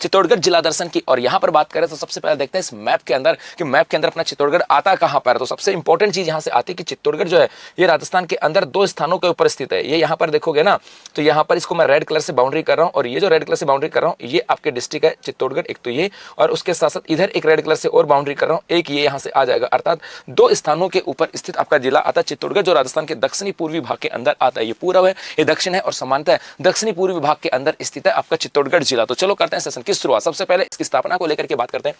चित्तौड़गढ़ जिला दर्शन की। और यहां पर बात करें तो सबसे पहले देखते हैं इस मैप के अंदर कि मैप के अंदर अपना चित्तौड़गढ़ आता कहां पर है। तो सबसे इंपॉर्टेंट चीज यहां से आती है कि चित्तौड़गढ़ जो है ये राजस्थान के अंदर 2 स्थानों के ऊपर स्थित है। ये यहां पर देखोगे ना, तो यहां पर इसको मैं रेड कलर से बाउंड्री कर रहा हूं, और ये जो रेड कलर से बाउंड्री कर रहा हूं ये आपके डिस्ट्रिक्ट है चित्तौड़गढ़, एक तो ये, और उसके साथ साथ इधर एक रेड कलर से और बाउंड्री कर रहा हूं, एक ये यहां से आ जाएगा। अर्थात 2 स्थानों के ऊपर स्थित आपका जिला आता है चित्तौड़गढ़, जो राजस्थान के दक्षिणी पूर्वी भाग के अंदर आता है। ये पूर्व है, ये दक्षिण है, और समानतः दक्षिणी पूर्वी भाग के अंदर स्थित है आपका चित्तौड़गढ़ जिला। तो चलो करते हैं सेशन की शुरुआत। सबसे पहले इसकी स्थापना को लेकर के बात करते हैं।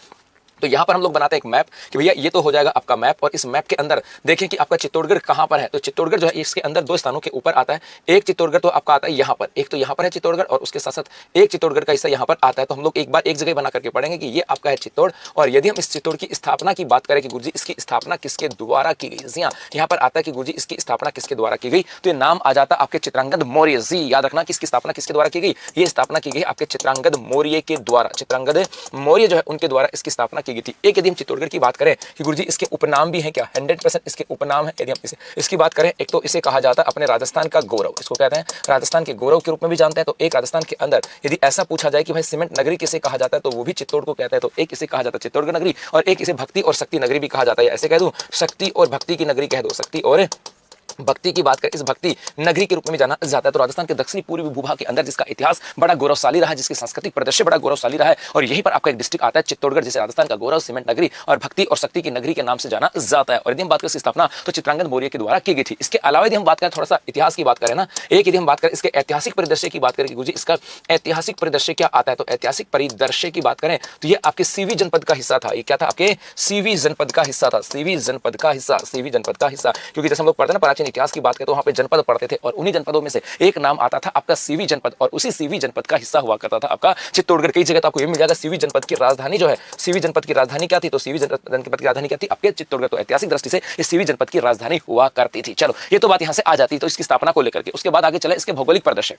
तो यहां पर हम लोग बनाते हैं एक मैप कि भैया ये तो हो जाएगा आपका मैप, और इस मैप के अंदर देखें कि आपका चित्तौड़गढ़ कहां पर है। तो चित्तौड़गढ़ जो है इसके अंदर 2 स्थानों के ऊपर आता है। एक चित्तौड़गढ़ तो आपका आता है यहां पर, एक तो यहां पर है चित्तौड़गढ़, और उसके साथ साथ एक चित्तौड़गढ़ का हिस्सा यहां पर आता है। तो हम लोग एक बार एक जगह बना करके पढ़ेंगे कि ये आपका है चित्तौड़। और यदि हम इस चित्तौड़ की स्थापना की बात करें कि गुरुजी इसकी स्थापना किसके द्वारा की गई, जी हाँ, यहाँ पर आता है कि गुरुजी इसकी स्थापना किसके द्वारा की गई, तो ये नाम आ जाता है आपके चित्रांगद मौर्य। जी याद रखना कि इसकी स्थापना किसके द्वारा की गई, ये स्थापना की गई आपके चित्रांगद मौर्य के द्वारा। चित्रांगद मौर्य जो है उनके द्वारा इसकी स्थापना की गई थी। एक यदि हम चित्तौड़गढ़ की बात करें कि गुरुजी इसके उपनाम भी हैं क्या, 100% इसके उपनाम है। यदि हम इसकी बात करें, एक तो इसे कहा जाता है अपने राजस्थान का गौरव, इसको कहते हैं राजस्थान के गौरव के रूप में भी जानते हैं। तो एक राजस्थान के अंदर यदि ऐसा पूछा जाए कि भाई सीमेंट नगरी किसे कहा जाता है, तो वो भी चित्तौड़ को कहते हैं। तो एक इसे कहा जाता है चित्तौड़गढ़ नगरी, और एक इसे भक्ति और शक्ति नगरी भी कहा जाता है। ऐसे कह दूं, शक्ति और भक्ति की नगरी कह दो, शक्ति और भक्ति की बात करें, इस भक्ति नगरी के रूप में भी जाना जाता है। तो राजस्थान के दक्षिणी पूर्वी भूभाग के अंदर जिसका इतिहास बड़ा गौरवशाली रहा है, जिसकी सांस्कृतिक परिदृश्य बड़ा गौरवशाली रहा है, और यहीं पर आपका एक डिस्ट्रिक्ट आता है चित्तौड़गढ़, जिसे राजस्थान का गौरव, सीमेंट नगरी और भक्ति और शक्ति की नगरी के नाम से जाना जाता है। और यदि हम बात करें इसकी स्थापना तो चित्रांगद मौर्य के द्वारा की गई थी। इसके अलावा यदि हम बात करें थोड़ा सा इतिहास की बात करें ना, एक यदि हम बात करें इसके ऐतिहासिक परिदृश्य की बात करें कि इसका ऐतिहासिक परिदृश्य क्या आता है, तो ऐतिहासिक परिदृश्य की बात करें तो ये आपके सीवी जनपद का हिस्सा था। ये क्या था, आपके सीवी जनपद का हिस्सा था, सीवी जनपद का हिस्सा, सीवी जनपद का हिस्सा। क्योंकि जैसे हम लोग पढ़ते हैं ना प्राचीन इतिहास की बात करें तो पे जनपद पढ़ते थे, और उन्हीं जनपदों में से एक नाम आता था आपका सीवी जनपद, और उसी सीवी जनपद का हिस्सा हुआ करता था आपका चित्तौड़गढ़। कई जगह तो आपको ये मिल जाएगा सीवी जनपद की राजधानी जो है, सीवी जनपद की राजधानी क्या थी, तो सीवी जनपद की राजधानी क्या थी, आपके चित्तौड़गढ़। तो ऐतिहासिक दृष्टि से इस सीवी जनपद की राजधानी हुआ करती थी। चलो ये तो बात यहां से आ जाती है तो इसकी स्थापना को लेकर के। उसके बाद आगे चले इसके भौगोलिक प्रदर्शन।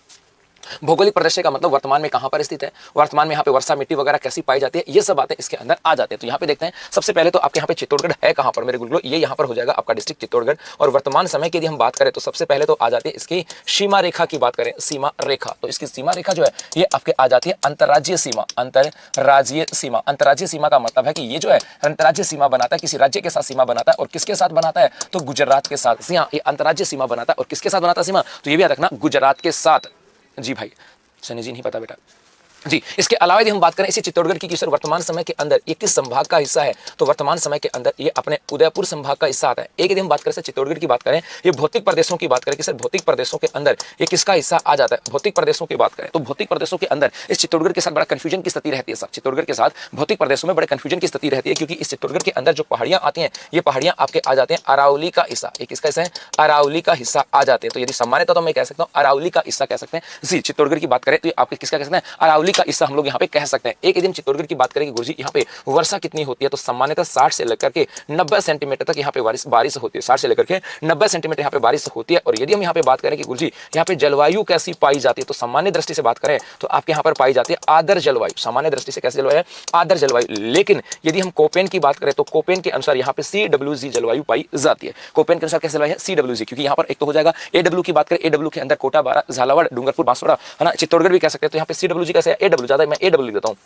भौगोलिक प्रदर्शन का मतलब वर्तमान में कहां पर स्थित है, वर्तमान में यहाँ पे वर्षा मिट्टी वगैरह कैसी पाई जाती है, ये सब बातें इसके अंदर आ जाते हैं। तो यहाँ पे देखते हैं सबसे पहले तो आपके यहाँ पे चित्तौड़गढ़ है कहां पर मेरे गुरुओं, ये यहाँ पर हो जाएगा आपका डिस्ट्रिक्ट चित्तौड़गढ़। और वर्तमान समय की यदि हम बात करें तो सबसे पहले तो आ जाती है इसकी सीमा रेखा की बात करें, सीमा रेखा। तो इसकी सीमा रेखा जो है ये आपके आ जाती है अंतर्राज्यीय सीमा, अंतर्राज्यीय सीमा। अंतर्राज्यीय सीमा का मतलब है कि ये जो है अंतर्राज्यीय सीमा बनाता है, किसी राज्य के साथ सीमा बनाता है, और किसके साथ बनाता है, तो गुजरात के साथ। हाँ, ये अंतर्राज्यीय सीमा बनाता है और किसके साथ बनाता है सीमा, तो ये भी याद रखना, गुजरात के साथ। जी भाई, सनी जी नहीं पता बेटा जी। इसके अलावा यदि हम बात करें इसी चित्तौड़गढ़ की सर वर्तमान समय के अंदर ये किस संभाग का हिस्सा है, तो वर्तमान समय के अंदर ये अपने उदयपुर संभाग का हिस्सा आता है। एक यदि हम बात करें सर चित्तौड़गढ़ की बात करें, ये भौतिक प्रदेशों की बात करें कि सर भौतिक प्रदेशों के अंदर ये किसका हिस्सा आ जाता है, भौतिक प्रदेशों की बात करें तो भौतिक प्रदेशों के अंदर इस चित्तौड़गढ़ के साथ बड़ा कंफ्यूजन की स्थिति रहती है सर। चित्तौड़गढ़ के साथ भौतिक प्रदेशों में बड़े कंफ्यूजन की स्थिति रहती है, क्योंकि इस चित्तौड़गढ़ के अंदर जो पहाड़ियां आती हैं ये पहाड़ियां आपके आ जाते हैं अरावली का हिस्सा। ये किसका हिस्सा है, अरावली का हिस्सा आ जाते हैं। तो यदि सामान्यतः तो मैं कह सकता हूँ अरावली का हिस्सा कह सकते हैं। जी, चित्तौड़गढ़ की बात करें तो आपके किसका कह सकते हैं, अरावली का हिस्सा हम लोग यहाँ पे कह सकते हैं। एक यदि हम चित्तौड़गढ़ की बात करें कि गुरुजी यहाँ पे वर्षा कितनी होती है, तो सामान्यतः 60 से लेकर के 90 सेंटीमीटर तक यहाँ पे बारिश होती है, 60 से लेकर के 90 सेंटीमीटर यहाँ पे बारिश होती है। और यदि हम यहाँ पे बात करें कि गुरुजी यहाँ पे जलवायु कैसी पाई जाती है, तो सामान्य दृष्टि से बात करें तो आपके यहाँ पर पाई जाती है आदर्श जलवायु। सामान्य दृष्टि से कैसी जलवायु है, आदर्श जलवायु। लेकिन यदि हम कोपेन की बात करें तो कोपेन के अनुसार यहाँ पे CWG जलवायु पाई जाती है। कोपेन के अनुसार कैसी जलवायु है, CWG। क्योंकि यहाँ पर एक तो हो जाएगा AW की बात करें, AW के अंदर कोटा, बारा, झालावाड़, डूंगरपुर, बांसवाड़ा है ना, चित्तौड़गढ़ भी कह सकते हैं। तो यहाँ पे CWG कैसे है, AW ज्यादा, मैं AW लिख देता हूँ,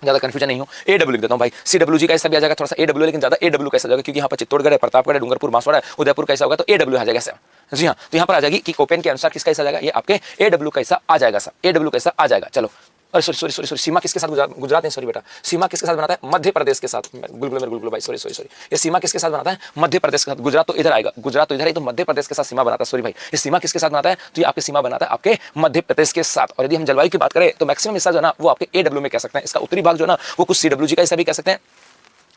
ज्यादा कंफ्यूजन नहीं हो, AW लिख देता हूं भाई। CWG का हिस्सा भी आ जाएगा, थोड़ा सा AW, लेकिन ज्यादा AW कैसा जाएगा, क्योंकि यहाँ पर चित्तौड़गढ़ है, प्रतापगढ़ है, डूंगरपुर, बांसवाड़ा है, उदयपुर कैसा होगा, तो AW आ जाएगा सर। जी हाँ, तो यहाँ पर आ जाएगी कि कोपेन के अनुसार किसका हिस्सा जाएगा, ये आपके AW का हिस्सा आ जाएगा सर, AW का हिस्सा आ जाएगा। चलो, अरे सॉरी, सीमा किसके साथ, गुजरात नहीं, सॉरी बेटा, सीमा किसके साथ बनाता है, मध्य प्रदेश के साथ। गुलगुल भाई, सॉरी, ये सीमा किसके साथ बनाता है, मध्य प्रदेश के साथ। गुजरात तो इधर आएगा, गुजरात तो इधर है, तो मध्य प्रदेश के साथ सीमा बनाता है। सॉरी भाई, ये सीमा किसके साथ बनाता है, तो ये आपकी सीमा बनाता है आपके मध्य प्रदेश के साथ। और यदि हम जलवायु की बात करें तो मैक्सिमम हिस्सा जो है ना वो आपके AW में कह सकते हैं। इसका उत्तरी भाग जो है ना वो कुछ CWG का हिस्सा भी कह सकते हैं,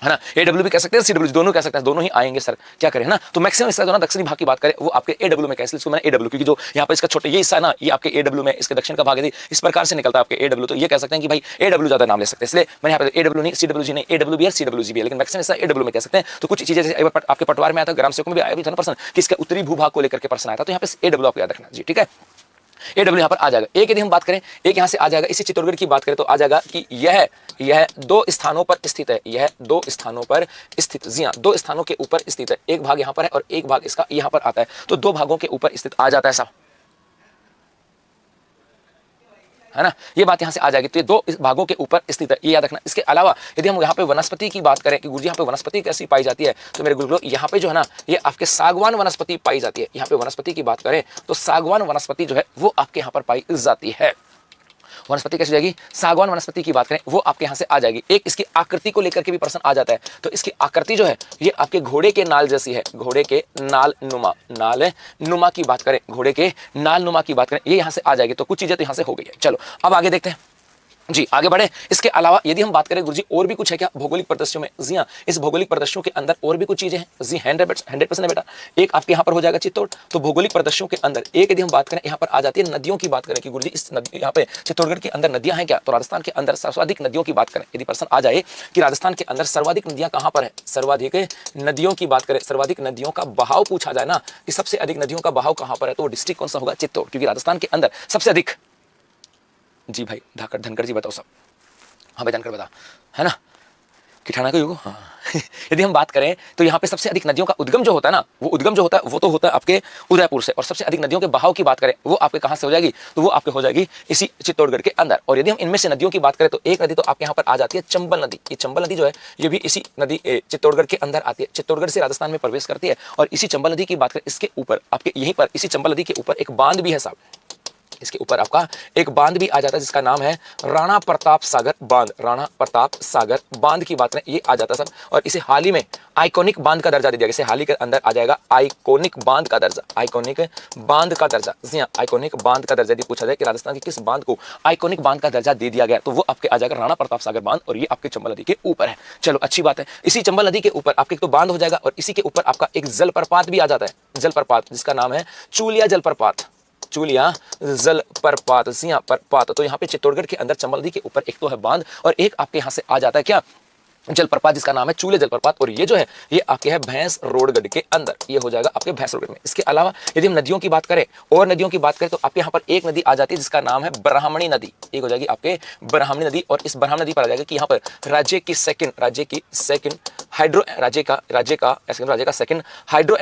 है ना, AW भी कह सकते हैं, CWG दोनों कह सकते हैं, दोनों ही आएंगे सर, क्या करें ना। तो मैक्सिमम इसका जो ना दक्षिणी भाग की बात करें वो आपके AW में कैसे, इसको मैंने AW, क्योंकि जो यहाँ पर इसका छोटे ये हिस्सा है ना ये आपके AW में, इसके दक्षिण का भाग है इस प्रकार से निकलता है आपके AW। तो ये कह सकते हैं कि भाई AW ज्यादा नाम ले सकते हैं, इसलिए मैंने यहाँ पे AW नहीं, CWG नहीं, AW भी है, CWG भी है, लेकिन मैक्सिमम हिस्सा AW में कह सकते हैं। तो कुछ चीजें जैसे आपके पटवार में आया था, ग्राम सेवकों में भी आया भी था ना प्रश्न कि इसका उत्तरी भूभाग को लेकर के प्रश्न आया था, तो यहाँ पे AW आपको याद रखना जी, ठीक है। AW यहाँ पर आ जाएगा। एक यदि हम बात करें, एक यहाँ से आ जाएगा, इसी चित्तौड़गढ़ की बात करें तो आ जाएगा कि यह 2 स्थानों पर स्थित है, यह 2 स्थानों पर स्थित, जी हाँ, 2 स्थानों के ऊपर स्थित है। एक भाग यहाँ पर है और एक भाग इसका यहाँ पर आता है, तो 2 भागों के ऊपर स्थित आ जाता है साहब। है ना, ये बात यहाँ से आ जाएगी। तो ये दो इस भागों के ऊपर स्थित है, ये याद रखना। इसके अलावा यदि हम यहाँ पे वनस्पति की बात करें कि गुरुजी यहाँ पे वनस्पति कैसी पाई जाती है, तो मेरे गुरुकुल यहाँ पे जो है ना ये आपके सागवान वनस्पति पाई जाती है। यहाँ पे वनस्पति की बात करें तो सागवान वनस्पति जो है वो आपके यहाँ पर पाई जाती है। वनस्पति कैसी जाएगी, सागवान वनस्पति की बात करें वो आपके यहाँ से आ जाएगी। एक इसकी आकृति को लेकर के भी प्रश्न आ जाता है, तो इसकी आकृति जो है ये आपके घोड़े के नाल जैसी है, घोड़े के नाल नुमा की बात करें, घोड़े के नाल नुमा की बात करें, ये यहाँ से आ जाएगी। तो कुछ चीजें तो यहाँ से हो गई है। चलो अब आगे देखते हैं जी, आगे बढ़े। इसके अलावा यदि हम बात करें गुरुजी और भी कुछ है क्या भौगोलिक परिदृश्यों में, जी हाँ, इस भौगोलिक परिदृश्यों के अंदर और भी कुछ चीजें हैं जी। 100% है बेटा। एक आपके यहाँ पर हो जाएगा चित्तौड़। तो भौगोलिक परिदृश्यों के अंदर एक यदि हम बात करें यहाँ पर आ जाती है नदियों की बात करें कि गुरुजी इस नदी यहाँ पे चित्तौड़गढ़ के अंदर नदियां हैं क्या, तो राजस्थान के अंदर सर्वाधिक नदियों की बात करें, यदि प्रश्न आ जाए कि राजस्थान के अंदर सर्वाधिक नदियां कहाँ पर है, सर्वाधिक नदियों की बात करें, सर्वाधिक नदियों का बहाव पूछा जाए ना कि सबसे अधिक नदियों का बहाव कहाँ पर है, तो वो डिस्ट्रिक्ट कौन सा होगा, चित्तौड़, क्योंकि राजस्थान के अंदर सबसे अधिक। जी भाई धाकड़ धनखड़ जी बताओ सब, हाँ भाई धनखड़ बता, है ना, किठाना का युग, हाँ। यदि हम बात करें तो यहाँ पे सबसे अधिक नदियों का उद्गम जो होता है ना, वो उद्गम जो होता है वो तो होता है आपके उदयपुर से, और सबसे अधिक नदियों के बहाव की बात करें वो आपके कहाँ से हो जाएगी, तो वो आपके हो जाएगी इसी चित्तौड़गढ़ के अंदर। और यदि हम इनमें से नदियों की बात करें तो एक नदी तो आपके यहाँ पर आ जाती है चंबल नदी। ये चंबल नदी जो है ये भी इसी नदी चित्तौड़गढ़ के अंदर आती है, चित्तौड़गढ़ से राजस्थान में प्रवेश करती है। और इसी चंबल नदी की बात करें, इसके ऊपर आपके यहीं पर इसी चंबल नदी के ऊपर एक बांध भी है साहब, इसके ऊपर आपका एक बांध भी आ जाता है जिसका नाम है राणा प्रताप सागर बांध। राणा प्रताप सागर बांध की बात करें ये आ जाता है सब, और इसे हाल ही में आइकॉनिक बांध का दर्जा दे दिया गया। इसे हाल ही के अंदर आ जाएगा आइकॉनिक बांध का दर्जा, आइकॉनिक बांध का दर्जा। जी हाँ, आइकॉनिक बांध का दर्जा यदि पूछा जाए कि राजस्थान के किस बांध को आइकॉनिक बांध का दर्जा दे दिया गया, तो वो आपके आ जाएगा राणा प्रताप सागर बांध, और ये आपके चंबल नदी के ऊपर है। चलो अच्छी बात है, इसी चंबल नदी के ऊपर आपके तो बांध हो जाएगा, और इसी के ऊपर आपका एक जलप्रपात भी आ जाता है, जलप्रपात जिसका नाम है चूलिया जलप्रपात, चूलिया जलप्रपात, सिया प्रपात। तो यहाँ पे चित्तौड़गढ़ के अंदर चंबल नदी के ऊपर एक तो है बांध, और एक आपके यहाँ से आ जाता है क्या जलप्रपात जिसका नाम है चूले जलप्रपात, और ये जो है ये आपके है भैंस रोडगढ़ के अंदर, ये हो जाएगा आपके भैंस रोडगढ़ में। इसके अलावा यदि हम नदियों की बात करें और नदियों की बात करें तो आपके यहाँ पर एक नदी आ जाती है जिसका नाम है ब्राह्मणी नदी, एक हो जाएगी आपके ब्राह्मणी नदी। और इस ब्राह्मणी नदी पर आ जाएगा कि यहाँ पर राज्य की सेकंड हाइड्रो राज्य का सेकंड हाइड्रो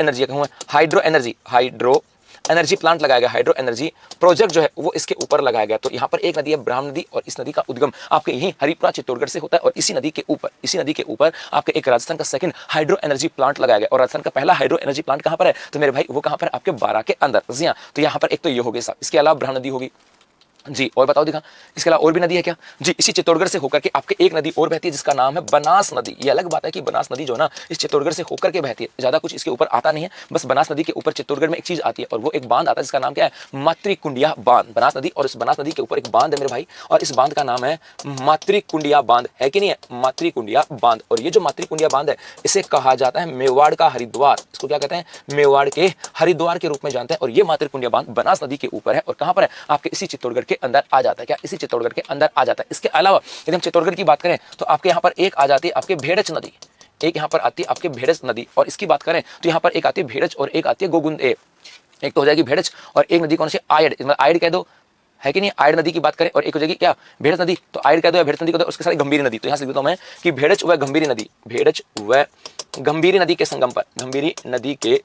एनर्जी प्लांट लगाया गया, हाइड्रो एनर्जी प्रोजेक्ट जो है वो इसके ऊपर लगाया गया। तो यहाँ पर एक नदी है ब्राह्मणी नदी, और इस नदी का उद्गम आपके यही हरिपुरा चित्तौड़गढ़ से होता है, और इसी नदी के ऊपर आपके एक राजस्थान का सेकंड हाइड्रो एनर्जी प्लांट लगाया गया। और राजस्थान का पहला हाइड्रो एनर्जी प्लांट कहाँ पर है, तो मेरे भाई वो कहाँ पर आपके बारा के अंदर। जी हाँ, तो यहाँ पर एक तो ये हो गई साहब, इसके अलावा ब्राह्मणी नदी होगी जी। और बताओ दिखा, इसके अलावा और भी नदी है क्या जी, इसी चित्तौड़गढ़ से होकर के आपके एक नदी और बहती है जिसका नाम है बनास नदी। ये अलग बात है कि बनास नदी जो है ना इस चित्तौड़गढ़ से होकर के बहती है, ज्यादा कुछ इसके ऊपर आता नहीं है, बस बनास नदी के ऊपर चित्तौड़गढ़ में एक चीज आती है, और वो एक बांध आता है जिसका नाम क्या है मातृकुंडिया बांध, बनास नदी। और इस बनास नदी के ऊपर एक बांध है मेरे भाई, और इस बांध का नाम है मातृकुंडिया बांध, है कि नहीं है, मातृकुंडिया बांध। और ये जो मातृकुंडिया बांध है इसे कहा जाता है मेवाड़ का हरिद्वार, इसको क्या कहते हैं, मेवाड़ के हरिद्वार के रूप में जानते हैं। और ये मातृकुंडिया बांध बनास नदी के ऊपर है, और कहां पर है, आपके इसी चित्तौड़गढ़ के अंदर आ जाता है, इसी चित्तौड़गढ़ के अंदर आ जाता है। इसके अलावा यदि हम चित्तौड़गढ़ की बात करें तो आपके यहाँ पर एक आ जाती है आपके भेड़च नदी, एक यहाँ पर आती है आपके भेड़च नदी। और इसकी बात करें तो यहाँ पर एक आती है भेड़च और एक आती है गोगुंद, एक तो हो जाएगी भेड़च, और एक नदी कौन सी आयड, आयड कह दो, है कि नहीं, आयड नदी की बात करें, और एक हो जाएगी क्या भेड़च नदी, तो आयड कह दो या भेड़च नदी कह दो, उसके साथ गंभीरी नदी। तो यहाँ से लिखता हूं मैं कि भेड़च व गंभीरी नदी, भेड़च व गंभीरी नदी के संगम पर, गंभीरी नदी के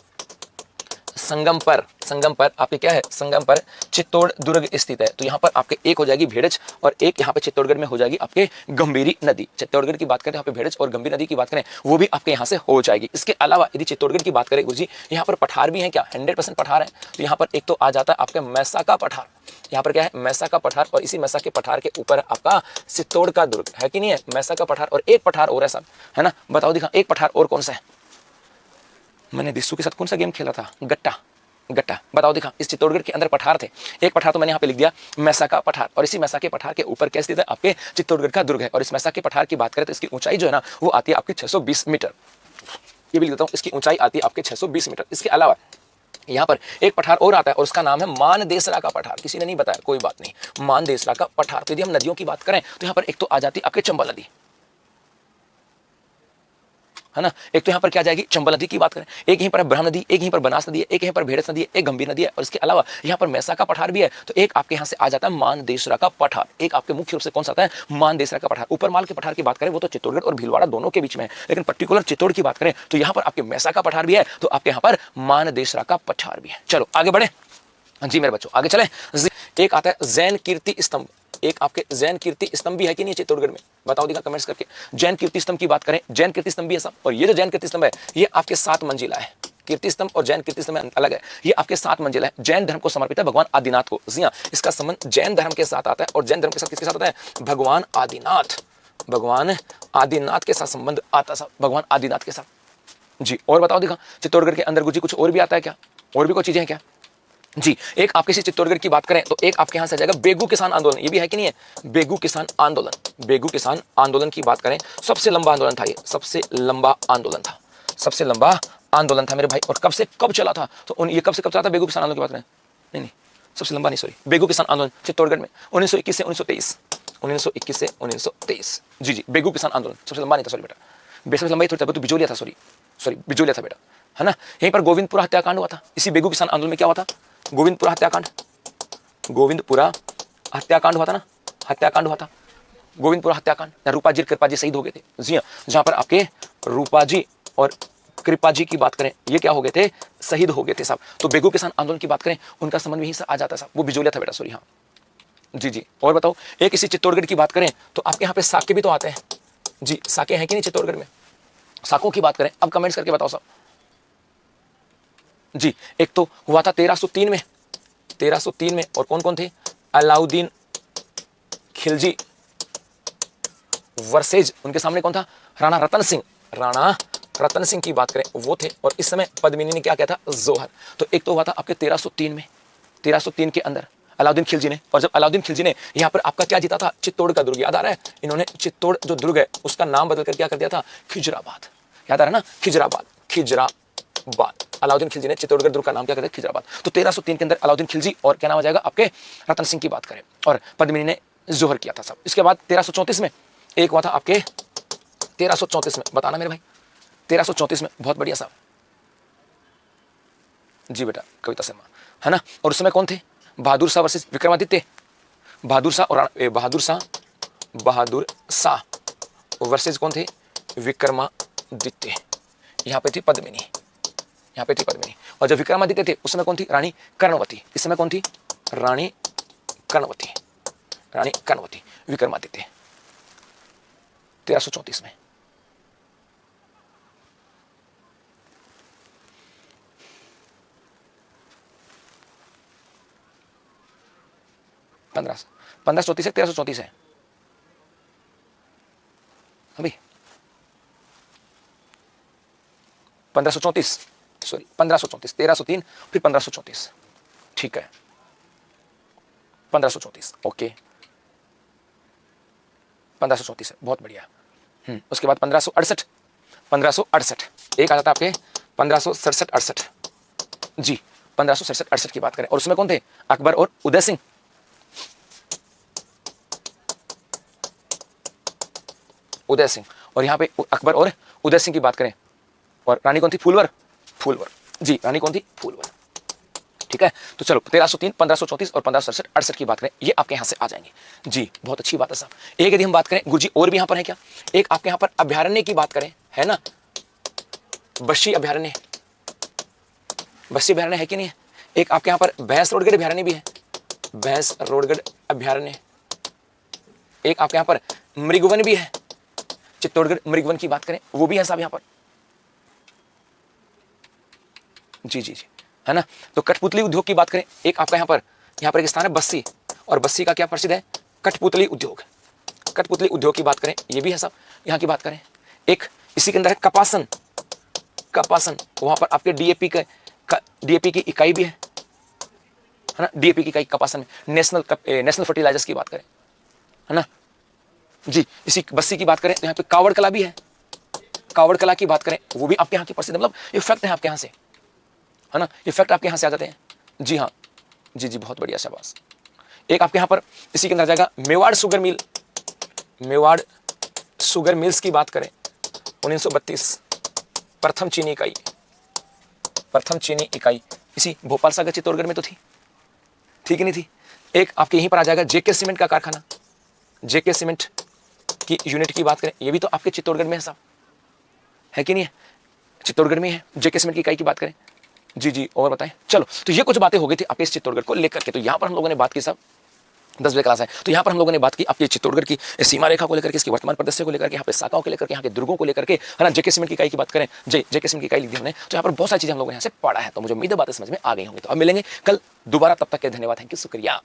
संगम पर आपके क्या है, संगम पर चित्तौड़ दुर्ग स्थित है। तो यहाँ पर आपके एक हो जाएगी भेड़च, और एक यहाँ पे चित्तौड़गढ़ में हो जाएगी आपके गंभीरी नदी। चित्तौड़गढ़ की बात करें यहाँ पे भेड़च और गंभीरी नदी की बात करें वो भी आपके यहाँ से हो जाएगी। इसके अलावा यदि चित्तौड़गढ़ की बात करें गुरुजी, यहाँ पर पठार भी है क्या, 100% पठार है। तो यहाँ पर एक तो आ जाता है आपके मैसा का पठार, यहाँ पर क्या है मैसा का पठार, और इसी मैसा के पठार के ऊपर आपका चित्तौड़ का दुर्ग, है कि नहीं है, मैसा का पठार। और एक पठार और है सब, है ना, बताओ दिखा एक पठार और कौन सा है, मैंने दिस्सू के साथ कौन सा गेम खेला था, गट्टा, बताओ दिखा। इस चित्तौड़गढ़ के अंदर पठार थे, एक पठार तो मैंने यहाँ पे लिख दिया मैसा का पठार, और इसी मैसा के पठार के ऊपर क्या स्थित है, आपके चित्तौड़गढ़ का दुर्ग है। और इस मैसा के पठार की बात करें तो इसकी ऊंचाई जो है ना वो आती है आपकी 620 मीटर, ये भी लिख देता हूँ, इसकी ऊंचाई आती है आपके 620 मीटर। इसके अलावा यहाँ पर एक पठार और आता है और उसका नाम है मानदेसरा का पठार, किसी ने नहीं बताया, कोई बात नहीं, मानदेसरा का पठार। तो यदि हम नदियों की बात करें तो यहाँ पर एक तो आ जाती है आपके चंबल नदी, है ना, एक तो यहाँ पर क्या जाएगी चंबल नदी की बात करें, एक यहीं पर ब्रह्म नदी, एक यहीं पर बनास नदी है, एक यहीं पर भेड़स नदी है, एक गंभीर नदी है, और इसके अलावा यहाँ पर मैसा का पठार भी है। तो एक आपके यहाँ से आ जाता है मानदेसरा का पठार, एक आपके मुख्य रूप से कौन सा आता है, मानदेसरा का पठार। ऊपर माल के पठार की बात करें वो तो चित्तौड़गढ़ और भीलवाड़ा दोनों के बीच में है, लेकिन पर्टिकुलर चित्तौड़ की बात करें तो यहाँ पर आपके मैसा का पठार भी है, तो आपके यहाँ पर मानदेसरा का पठार भी है। चलो आगे बढ़े जी मेरे बच्चों, आगे चले। एक आता है जैन कीर्ति स्तंभ, एक आपके जैन कीर्ति स्तंभ भी है कि नहीं चित्तौड़गढ़ में, बताओ दिखा कमेंट्स करके। जैन कीर्ति स्तंभ की बात करें, जैन कीर्ति स्तंभ भी है साहब, और ये जो जैन कीर्ति स्तंभ है ये आपके 7 मंजिला है। कीर्ति स्तंभ और जैन कीर्ति स्तंभ अलग है, ये आपके 7 मंजिला है। जैन धर्म को समर्पित है भगवान आदिनाथ को। जी हाँ, इसका संबंध जैन धर्म के साथ आता है, और जैन धर्म के साथ किसके साथ आता है? भगवान आदिनाथ, भगवान आदिनाथ के साथ संबंध आता है, भगवान आदिनाथ के साथ। जी और बताओ दिखा चित्तौड़गढ़ के अंदर गुरुजी कुछ और भी आता है क्या, और भी कोई चीजें हैं क्या? जी एक आपके से चित्तौड़गढ़ की बात करें तो एक आपके यहां से आ जाएगा बेगू किसान आंदोलन, ये भी है कि नहीं है? बेगू किसान आंदोलन, बेगू किसान आंदोलन की बात करें, सबसे लंबा आंदोलन था ये, सबसे लंबा आंदोलन था, सबसे लंबा आंदोलन था मेरे भाई। और कब से कब चला था? तो ये कब से कब चला था बेगू किसान आंदोलन की बात करें? नहीं सबसे लंबा नहीं, सॉरी, बेगू किसान आंदोलन चित्तौड़गढ़ में 1921 से 1923, 1921 से 1923। जी बेगू किसान आंदोलन सबसे लंबा नहीं था, सॉरी बेटा, सबसे लंबा ही थोड़ी था, तो बिजोलिया था, सॉरी बिजोलिया था बेटा, है ना। यहीं पर गोविंदपुरा हत्याकांड हुआ था, इसी बेगू किसान आंदोलन में क्या हुआ था? गोविंदपुरा हत्याकांड, गोविंदपुरा हत्याकांड हुआ था ना, हत्याकांड हुआ था, गोविंदपुरा हत्याकांड, रूपा जी कृपा जी शहीद हो गए थे। जी हाँ, जहां पर आपके रूपा जी और कृपा जी की बात करें ये क्या हो गए थे? शहीद हो गए थे साहब। तो बेगू किसान आंदोलन की बात करें उनका संबंध यहीं से आ जाता है साहब, वो बिजोलिया था बेटा, सॉरी हाँ। जी और बताओ एक इसी चित्तौड़गढ़ की बात करें तो आपके यहाँ पे साके भी तो आते हैं। जी साके हैं कि नहीं चित्तौड़गढ़ में? साकों की बात करें अब कमेंट्स करके बताओ साहब। जी एक तो हुआ था 1303 में, 1303 में, और कौन कौन थे? अलाउद्दीन खिलजी वर्सेज, उनके सामने कौन था? राणा रतन सिंह, राणा रतन सिंह की बात करें वो थे, और इस समय पद्मिनी ने क्या किया था? जोहर। तो एक तो हुआ था आपके 1303 में, 1303 के अंदर अलाउद्दीन खिलजी ने, और जब अलाउद्दीन खिलजी ने यहाँ पर आपका क्या जीता था? चित्तौड़ का दुर्ग, याद आ रहा है? इन्होंने चित्तौड़ जो दुर्ग है उसका नाम बदलकर क्या कर दिया था? खिजराबाद, याद आ रहा है ना? खिजराबाद, खिजराबाद, अलाउद्दीन खिलजी ने चित्तौड़गढ़ दुर्ग का नाम क्या कर दिया? खिजराबाद। तो 1303 के अंदर अलाउद्दीन खिलजी और क्या नाम आ जाएगा आपके? रतन सिंह की बात करें, और पद्मिनी ने जोहर किया था सब। इसके बाद 1334 में एक हुआ था आपके, 1334 में बताना मेरे भाई, 1334 में, बहुत बढ़िया साहब। जी बेटा कविता शर्मा, है ना। और उस समय कौन थे? बहादुर शाह वर्सेस विक्रमादित्य, बहादुर शाह और बहादुर शाह वर्सेस कौन थे? विक्रमादित्य। यहाँ पे थी पद्मिनी, यहाँ पे थी पद्मिनी। और जब विक्रमादित्य थे उस समय कौन थी? रानी कर्णवती। इस समय कौन थी? रानी कर्णवती, रानी कर्णवती, विक्रमादित्य 1334 में। पंद्रह 1534 है, 1334 है अभी, 1534, सॉरी 1534, 1303 फिर 1534, ठीक है 1534, ओके 1534 है, बहुत बढ़िया। उसके बाद 1568, 1568 एक आ जाता आपके 1567-68। जी 1567-68 की बात करें, और उसमें कौन थे? अकबर और उदय सिंह, उदय सिंह। और यहाँ पे अकबर और उदय सिंह की बात करें, और रानी कौन थी? फूलवर, फूलवर। जी रानी कौन थी? फूलवर, ठीक है। तो चलो 1303, 1534 और 1567-68 की बात करें, ये आपके यहाँ से आ जाएंगे। जी बहुत अच्छी बात है साहब। एक यदि हम बात करें गुरुजी और भी यहाँ पर है क्या? एक आपके यहाँ पर अभ्यारण्य की बात करें, है ना, बस्सी अभ्यारण्य, बस्सी अभ्यारण्य है कि नहीं है? एक आपके यहाँ पर भैंसरोडगढ़ अभ्यारण्य भी है, भैंसरोडगढ़ अभ्यारण्य। एक आपके यहाँ पर मृगवन भी है, चित्तौड़गढ़ मृगवन की बात करें वो भी है साहब यहाँ पर। जी जी जी, है ना। तो कठपुतली उद्योग की बात करें, एक आपका यहाँ पर एक स्थान है बस्सी, और बस्सी का क्या प्रसिद्ध है? कठपुतली उद्योग, कठपुतली उद्योग की बात करें ये भी है साहब यहाँ की बात करें। एक इसी के अंदर है कपासन, कपासन, वहां पर आपके डीएपी की इकाई भी है ना, डीएपी की इकाई कपासन में। नेशनल फर्टिलाइजर्स की बात करें, है ना। जी इसी बस्सी की बात करें तो यहाँ पे कावड़ कला भी है, कावड़ कला की बात करें वो भी आपके यहाँ की प्रसिद्ध, मतलब ये फैक्ट है आपके यहाँ से, है ना, ये फैक्ट आपके यहाँ से आ जाते हैं। जी हाँ, जी जी बहुत बढ़िया शाबाश। एक आपके यहाँ पर इसी के अंदर जाएगा Mewar sugar mill, Mewar sugar mills की बात करें 1932 प्रथम चीनी इकाई, प्रथम चीनी इकाई इसी भोपाल सागर चित्तौड़गढ़ में तो थी, ठीक ही नहीं थी। एक आपके यहीं पर आ जाएगा जेके सीमेंट का कारखाना, जेके सीमेंट की यूनिट की बात करें ये भी तो आपके चित्तौड़गढ़ में है साहब, है कि नहीं है? चित्तौड़गढ़ में है जेके सीमेंट की इकाई की बात करें। जी जी और बताएं। चलो तो ये कुछ बातें हो गई थी आपके इस चित्तौड़गढ़ को लेकर के। तो यहां पर हम लोगों ने बात की साहब 10 बजे क्लास है। तो यहाँ पर हम लोगों ने बात की आपकी चित्तौड़गढ़ की सीमा रेखा को लेकर के, इसकी वर्तमान परिदृश्य को लेकर के, यहाँ पे शाखाओं को लेकर के, यहाँ के दुर्गों को लेकर के, है ना, जेके सीमेंट की इकाई की बात करें, जेके सीमेंट की इकाई लिखी हमने। तो यहाँ पर बहुत सारी चीजें हम लोगों ने यहाँ से पढ़ा है। तो मुझे उम्मीद है बातें समझ में आ गई होंगी। तो अब मिलेंगे कल दोबारा, तब तक के धन्यवाद, थैंक यू, शुक्रिया।